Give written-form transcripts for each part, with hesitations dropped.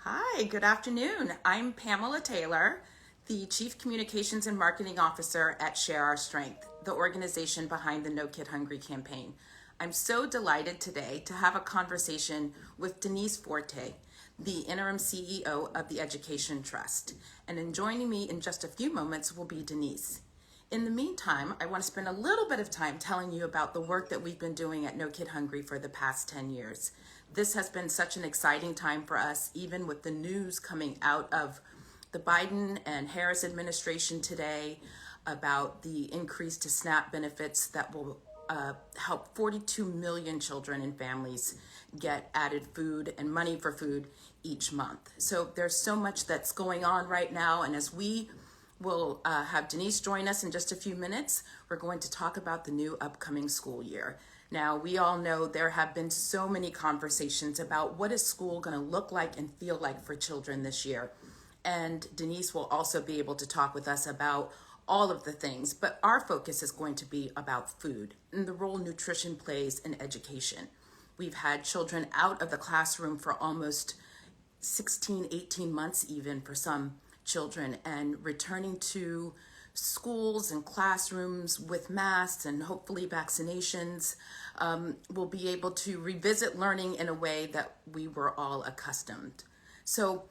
Hi, good afternoon. I'm Pamela Taylor, the Chief Communications and Marketing Officer at Share Our Strength, the organization behind the No Kid Hungry campaign. I'm so delighted today to have a conversation with Denise Forte, the interim CEO of the Education Trust. And in joining me in just a few moments will be Denise. In the meantime, I want to spend a little bit of time telling you about the work that we've been doing at No Kid Hungry for the past 10 years. This has been such an exciting time for us, even with the news coming out of the Biden and Harris administration today about the increase to SNAP benefits that will help 42 million children and families get added food and money for food each month. So there's so much that's going on right now, and as we will have Denise join us in just a few minutes. We're going to talk about the new upcoming school year. Now, we all know there have been so many conversations about what is school going to look like and feel like for children this year. And Denise will also be able to talk with us about all of the things, but our focus is going to be about food and the role nutrition plays in education. We've had children out of the classroom for almost 16, 18 months even for some children, and returning to schools and classrooms with masks and hopefully vaccinations will be able to revisit learning in a way that we were all accustomed. So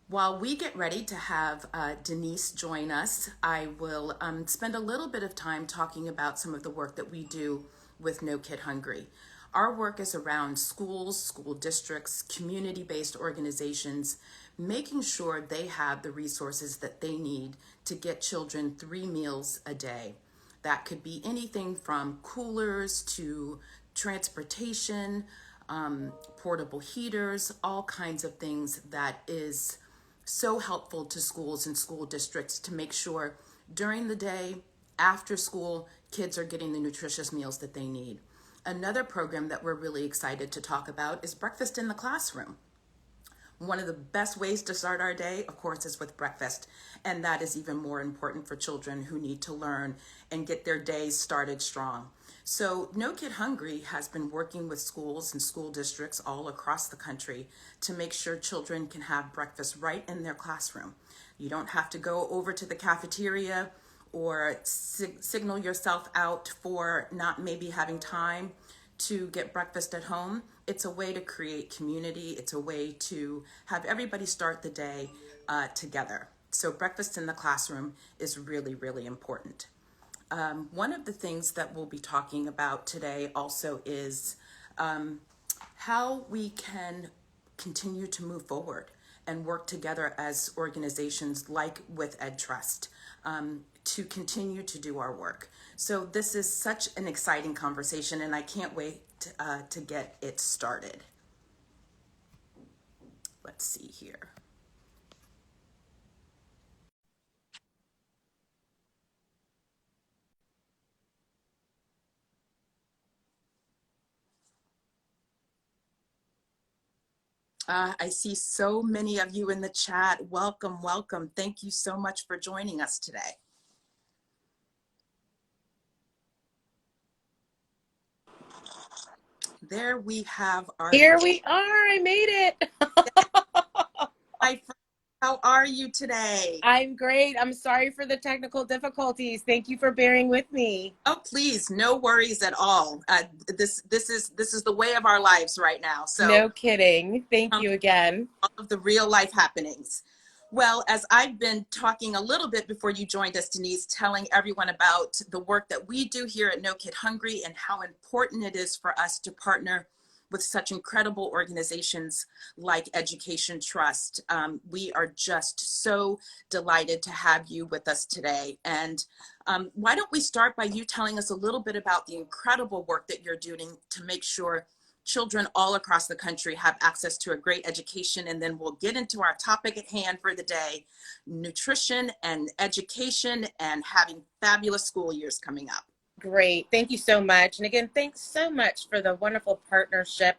while we get ready to have Denise join us, I will spend a little bit of time talking about some of the work that we do with No Kid Hungry. Our work is around schools, school districts, community-based organizations, making sure they have the resources that they need to get children 3 meals a day. That could be anything from coolers to transportation, portable heaters, all kinds of things that is so helpful to schools and school districts to make sure during the day, after school, kids are getting the nutritious meals that they need. Another program that we're really excited to talk about is breakfast in the classroom. One of the best ways to start our day, of course, is with breakfast. And that is even more important for children who need to learn and get their days started strong. So No Kid Hungry has been working with schools and school districts all across the country to make sure children can have breakfast right in their classroom. You don't have to go over to the cafeteria or signal yourself out for not maybe having time to get breakfast at home. It's a way to create community. It's a way to have everybody start the day together. So breakfast in the classroom is really, really important. One of the things that we'll be talking about today also is how we can continue to move forward and work together as organizations like with EdTrust to continue to do our work. So this is such an exciting conversation, and I can't wait to get it started. Let's see here. I see so many of you in the chat. Welcome, welcome. Thank you so much for joining us today. There we have our... Here we are. I made it. Hi, friend. How are you today? I'm great. I'm sorry for the technical difficulties. Thank you for bearing with me. Oh, please, no worries at all. This is the way of our lives right now. So No kidding. Thank you again. all of the real life happenings. Well, as I've been talking a little bit before you joined us, Denise, telling everyone about the work that we do here at No Kid Hungry and how important it is for us to partner with such incredible organizations like Education Trust. We are just so delighted to have you with us today. And why don't we start by you telling us a little bit about the incredible work that you're doing to make sure children all across the country have access to a great education, and then we'll get into our topic at hand for the day, nutrition and education and having fabulous school years coming up. Great. Thank you so much. And again, thanks so much for the wonderful partnership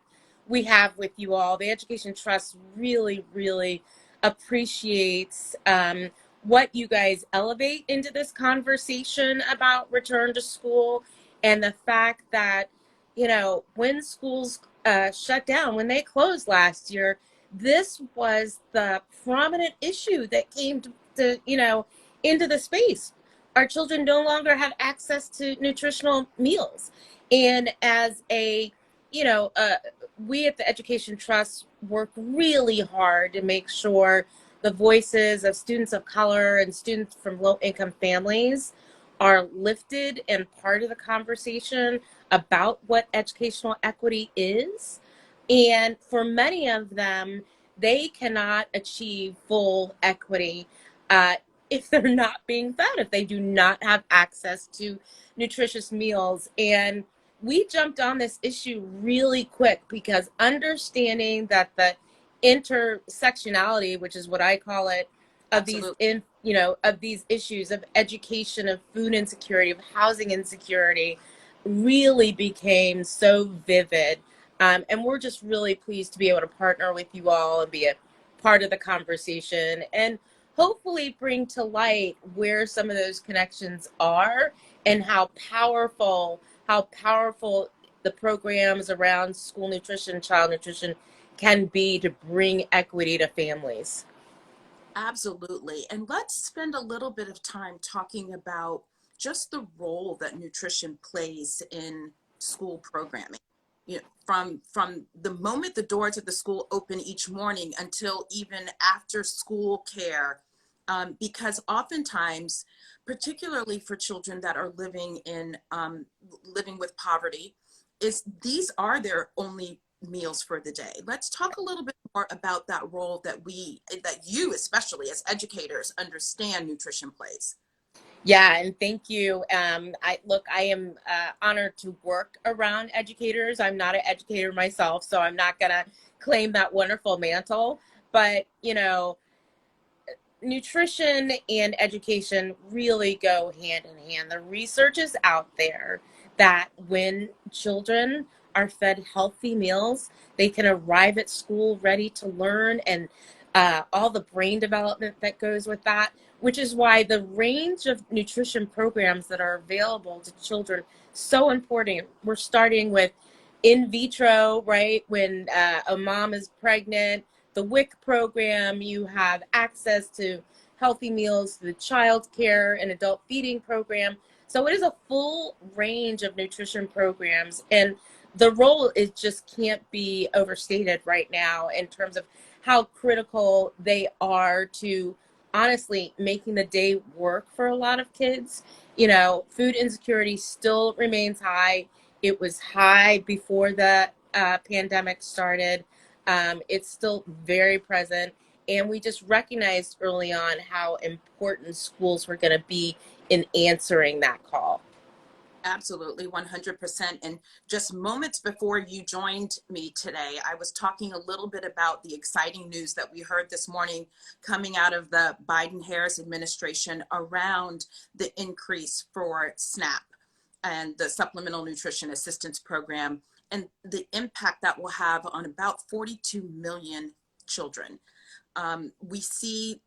we have with you all. The Education Trust really, really appreciates what you guys elevate into this conversation about return to school, and the fact that, you know, when schools shut down, when they closed last year, this was the prominent issue that came to into the space. Our children no longer had access to nutritional meals. And as a, you know, we at the Education Trust work really hard to make sure the voices of students of color and students from low income families are lifted and part of the conversation about what educational equity is. And for many of them, they cannot achieve full equity uh, if they're not being fed, if they do not have access to nutritious meals. And we jumped on this issue really quick because understanding that the intersectionality, which is what I call it, of these Absolutely. of these issues of education, of food insecurity, of housing insecurity, really became so vivid. And we're just really pleased to be able to partner with you all and be a part of the conversation and hopefully bring to light where some of those connections are and how powerful the programs around school nutrition, child nutrition can be to bring equity to families. Absolutely. And let's spend a little bit of time talking about just the role that nutrition plays in school programming. You know, from the moment the doors of the school open each morning until even after school care, because oftentimes, particularly for children that are living with poverty, is these are their only meals for the day. Let's talk a little bit more about that role that you, especially as educators, understand nutrition plays. Yeah, and thank you. I am honored to work around educators. I'm not an educator myself, so I'm not gonna claim that wonderful mantle. But nutrition and education really go hand in hand. The research is out there that when children are fed healthy meals, they can arrive at school ready to learn, and all the brain development that goes with that, which is why the range of nutrition programs that are available to children so important. We're starting with in vitro, right? When a mom is pregnant, the WIC program, you have access to healthy meals, the child care and adult feeding program. So it is a full range of nutrition programs. And the role is just can't be overstated right now in terms of how critical they are to honestly making the day work for a lot of kids. Food insecurity still remains high. It was high before the pandemic started. It's still very present. And we just recognized early on how important schools were going to be in answering that call. Absolutely, 100%. And just moments before you joined me today, I was talking a little bit about the exciting news that we heard this morning coming out of the Biden-Harris administration around the increase for SNAP and the Supplemental Nutrition Assistance Program, and the impact that will have on about 42 million children. We see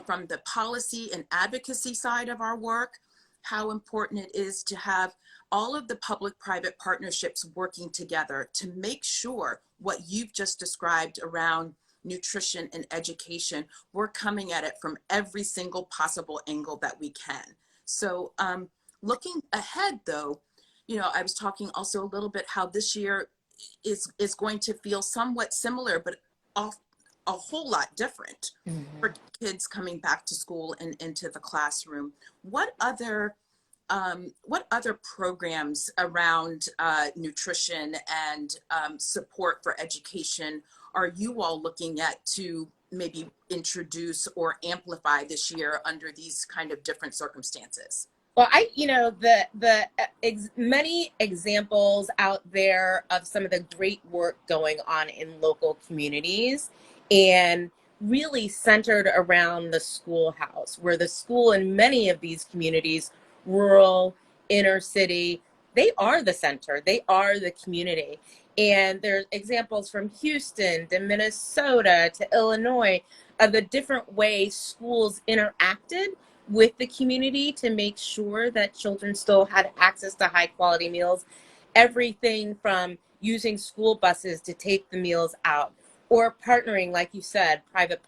from the policy and advocacy side of our work, how important it is to have all of the public-private partnerships working together to make sure what you've just described around nutrition and education, we're coming at it from every single possible angle that we can. So looking ahead though, I was talking also a little bit how this year is going to feel somewhat similar, but off a whole lot different for Mhm. kids coming back to school and into the classroom. What other programs around nutrition and support for education are you all looking at to maybe introduce or amplify this year under these kind of different circumstances? Well, the many examples out there of some of the great work going on in local communities, and really centered around the schoolhouse, where the school in many of these communities, rural, inner city, they are the center, they are the community. And there's examples from Houston to Minnesota to Illinois of the different ways schools interacted with the community to make sure that children still had access to high quality meals. Everything from using school buses to take the meals out, or partnering, like you said, private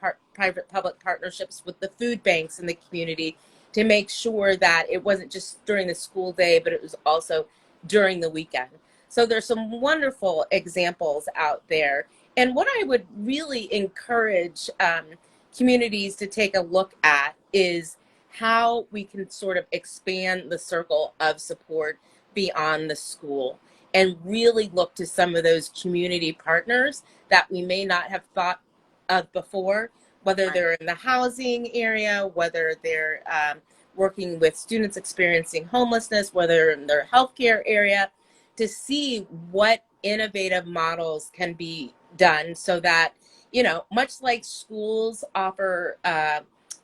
public partnerships with the food banks in the community to make sure that it wasn't just during the school day, but it was also during the weekend. So there's some wonderful examples out there. And what I would really encourage communities to take a look at is how we can sort of expand the circle of support beyond the school and really look to some of those community partners that we may not have thought of before, whether Right. they're in the housing area, whether they're working with students experiencing homelessness, whether in their healthcare area, to see what innovative models can be done so that, much like schools offer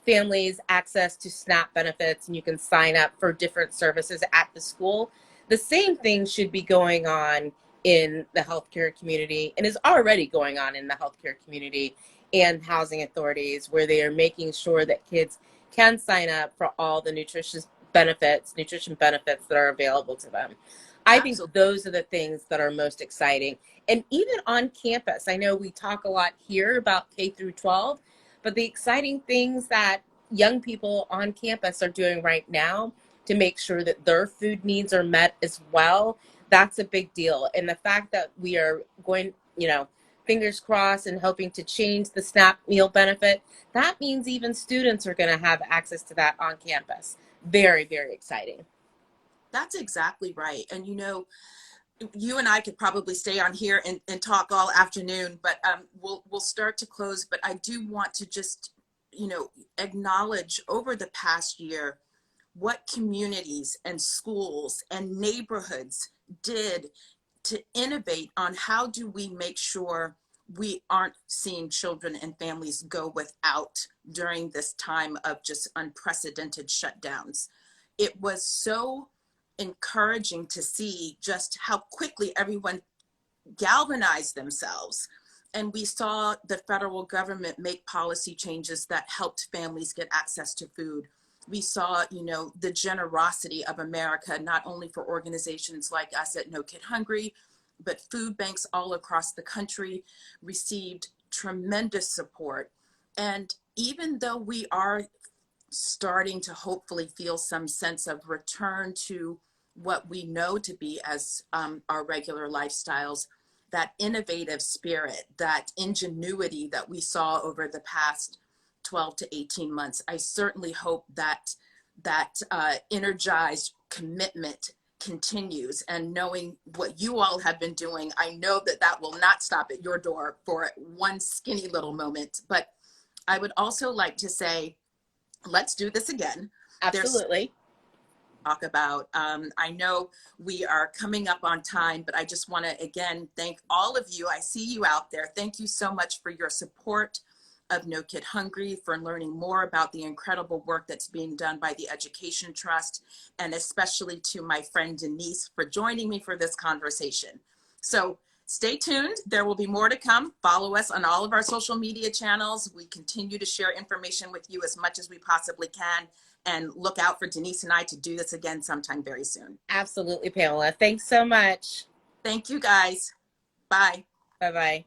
families access to SNAP benefits and you can sign up for different services at the school, the same thing should be going on in the healthcare community and is already going on in the healthcare community and housing authorities, where they are making sure that kids can sign up for all the nutrition benefits that are available to them. I think Absolutely. those are the things that are most exciting. And even on campus, I know we talk a lot here about K through 12, but the exciting things that young people on campus are doing right now to make sure that their food needs are met as well, that's a big deal. And the fact that we are going, fingers crossed and hoping to change the SNAP meal benefit, that means even students are going to have access to that on campus. Very, very exciting. That's exactly right. And you and I could probably stay on here and talk all afternoon, but we'll start to close. But I do want to just, acknowledge over the past year what communities and schools and neighborhoods did to innovate on how do we make sure we aren't seeing children and families go without during this time of just unprecedented shutdowns. It was so encouraging to see just how quickly everyone galvanized themselves. And we saw the federal government make policy changes that helped families get access to food. We saw, the generosity of America, not only for organizations like us at No Kid Hungry, but food banks all across the country received tremendous support. And even though we are starting to hopefully feel some sense of return to what we know to be as our regular lifestyles, that innovative spirit, that ingenuity that we saw over the past 12 to 18 months, I certainly hope that energized commitment continues. And knowing what you all have been doing, I know that will not stop at your door for one skinny little moment. But I would also like to say, let's do this again. There's Absolutely. talk about. I know we are coming up on time, but I just want to again thank all of you. I see you out there. Thank you so much for your support of No Kid Hungry, for learning more about the incredible work that's being done by the Education Trust, and especially to my friend Denise for joining me for this conversation. So stay tuned. There will be more to come. Follow us on all of our social media channels. We continue to share information with you as much as we possibly can. And look out for Denise and I to do this again sometime very soon. Absolutely, Pamela. Thanks so much. Thank you guys. Bye. Bye bye.